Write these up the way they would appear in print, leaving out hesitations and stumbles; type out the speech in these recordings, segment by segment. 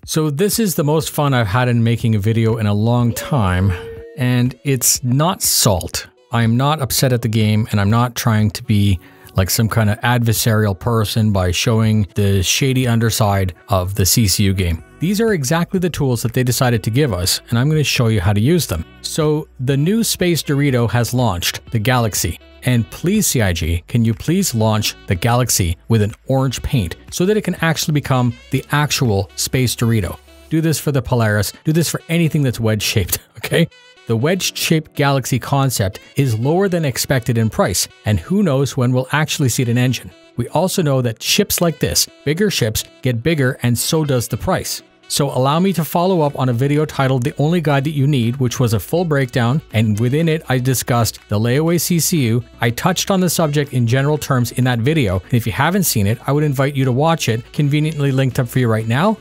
So this is the most fun I've had in making a video in a long time, and it's not salt. I'm not upset at the game, and I'm not trying to be like some kind of adversarial person by showing the shady underside of the CCU game. These are exactly the tools that they decided to give us, and I'm going to show you how to use them. So the new Space Dorito has launched, the Galaxy. And please CIG, can you please launch the Galaxy with an orange paint so that it can actually become the actual Space Dorito? Do this for the Polaris, do this for anything that's wedge-shaped, okay? The wedge-shaped Galaxy concept is lower than expected in price, and who knows when we'll actually see it in engine. We also know that ships like this, bigger ships, get bigger and so does the price. So allow me to follow up on a video titled The Only Guide That You Need, which was a full breakdown, and within it I discussed the layaway CCU. I touched on the subject in general terms in that video, and if you haven't seen it, I would invite you to watch it, conveniently linked up for you right now.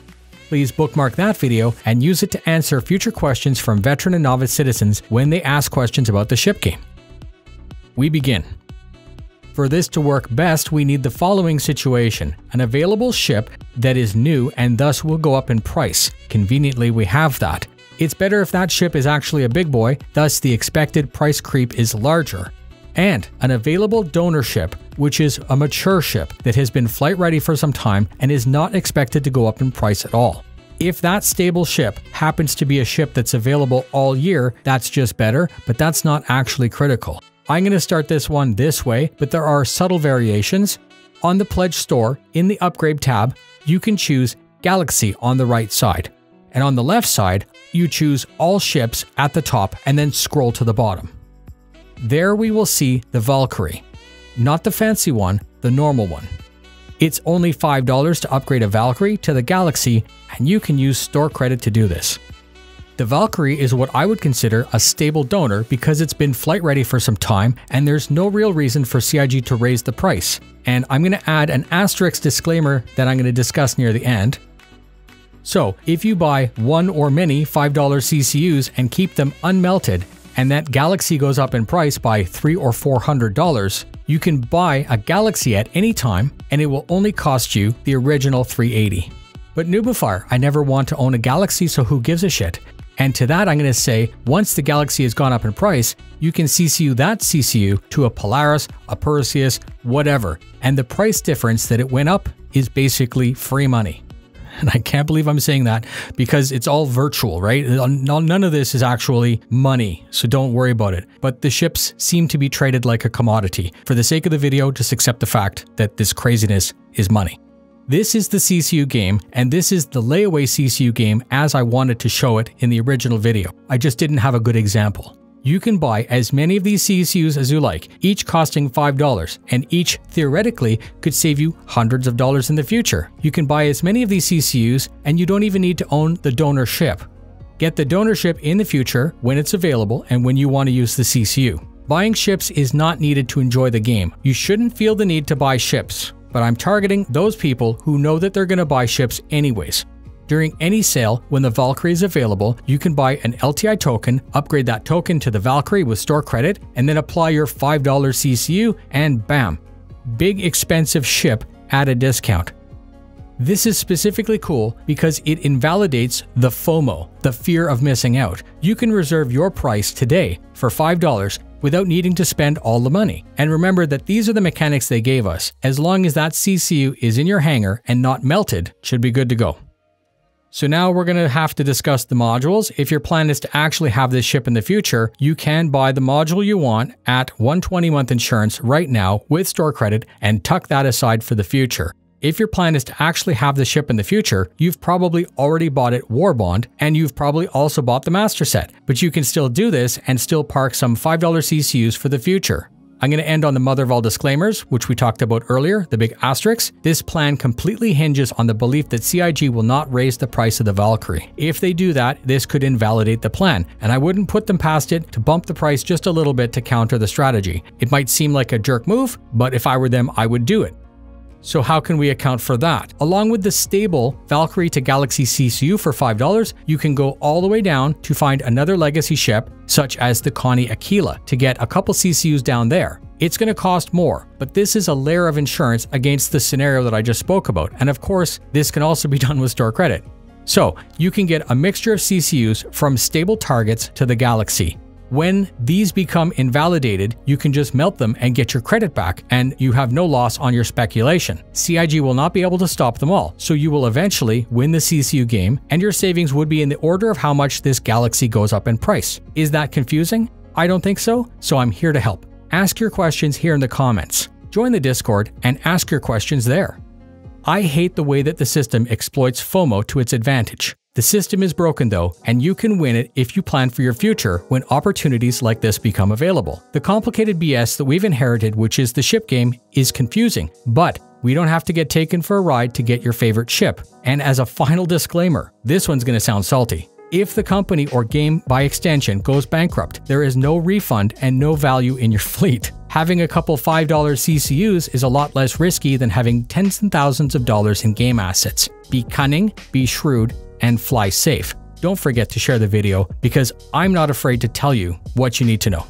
Please bookmark that video and use it to answer future questions from veteran and novice citizens when they ask questions about the ship game. We begin. For this to work best, we need the following situation: an available ship that is new and thus will go up in price. Conveniently, we have that. It's better if that ship is actually a big boy, thus the expected price creep is larger. And an available donor ship, which is a mature ship that has been flight ready for some time and is not expected to go up in price at all. If that stable ship happens to be a ship that's available all year, that's just better, but that's not actually critical. I'm going to start this one this way, but there are subtle variations. On the Pledge store, in the Upgrade tab, you can choose Galaxy on the right side. And on the left side, you choose All Ships at the top and then scroll to the bottom. There we will see the Valkyrie. Not the fancy one, the normal one. It's only $5 to upgrade a Valkyrie to the Galaxy, and you can use store credit to do this. The Valkyrie is what I would consider a stable donor because it's been flight ready for some time and there's no real reason for CIG to raise the price. And I'm going to add an asterisk disclaimer that I'm going to discuss near the end. So if you buy one or many $5 CCUs and keep them unmelted, and that Galaxy goes up in price by $300 or $400, you can buy a Galaxy at any time and it will only cost you the original $380. But noobifier, I never want to own a Galaxy, so who gives a shit? And to that I'm going to say, once the Galaxy has gone up in price, you can CCU that CCU to a Polaris, a Perseus, whatever. And the price difference that it went up is basically free money. And I can't believe I'm saying that because it's all virtual, right? None of this is actually money, so don't worry about it. But the ships seem to be traded like a commodity. For the sake of the video, just accept the fact that this craziness is money. This is the CCU game, and this is the layaway CCU game as I wanted to show it in the original video. I just didn't have a good example. You can buy as many of these CCUs as you like, each costing $5, and each theoretically could save you hundreds of dollars in the future. You can buy as many of these CCUs, and you don't even need to own the donor ship. Get the donor ship in the future when it's available and when you want to use the CCU. Buying ships is not needed to enjoy the game. You shouldn't feel the need to buy ships. But I'm targeting those people who know that they're going to buy ships anyways. During any sale, when the Valkyrie is available, you can buy an LTI token, upgrade that token to the Valkyrie with store credit, and then apply your $5 CCU, and bam! Big expensive ship at a discount. This is specifically cool because it invalidates the FOMO, the fear of missing out. You can reserve your price today for $5 without needing to spend all the money. And remember that these are the mechanics they gave us. As long as that CCU is in your hangar and not melted, should be good to go. So now we're going to have to discuss the modules. If your plan is to actually have this ship in the future, you can buy the module you want at 120-month insurance right now with store credit and tuck that aside for the future. If your plan is to actually have the ship in the future, you've probably already bought it War Bond, and you've probably also bought the Master Set. But you can still do this and still park some $5 CCUs for the future. I'm going to end on the mother of all disclaimers, which we talked about earlier, the big asterisks. This plan completely hinges on the belief that CIG will not raise the price of the Valkyrie. If they do that, this could invalidate the plan, and I wouldn't put them past it to bump the price just a little bit to counter the strategy. It might seem like a jerk move, but if I were them, I would do it. So how can we account for that? Along with the stable Valkyrie to Galaxy CCU for $5, you can go all the way down to find another legacy ship, such as the Connie Aquila, to get a couple CCUs down there. It's going to cost more, but this is a layer of insurance against the scenario that I just spoke about. And of course, this can also be done with store credit. So you can get a mixture of CCUs from stable targets to the galaxy. When these become invalidated, you can just melt them and get your credit back, and you have no loss on your speculation. CIG will not be able to stop them all, so you will eventually win the CCU game, and your savings would be in the order of how much this galaxy goes up in price. Is that confusing? I don't think so, so I'm here to help. Ask your questions here in the comments. Join the Discord and ask your questions there. I hate the way that the system exploits FOMO to its advantage. The system is broken though, and you can win it if you plan for your future when opportunities like this become available. The complicated BS that we've inherited, which is the ship game, is confusing, but we don't have to get taken for a ride to get your favorite ship. And as a final disclaimer, this one's gonna sound salty. If the company or game by extension goes bankrupt, there is no refund and no value in your fleet. Having a couple $5 CCUs is a lot less risky than having tens and thousands of dollars in game assets. Be cunning, be shrewd, and fly safe. Don't forget to share the video because I'm not afraid to tell you what you need to know.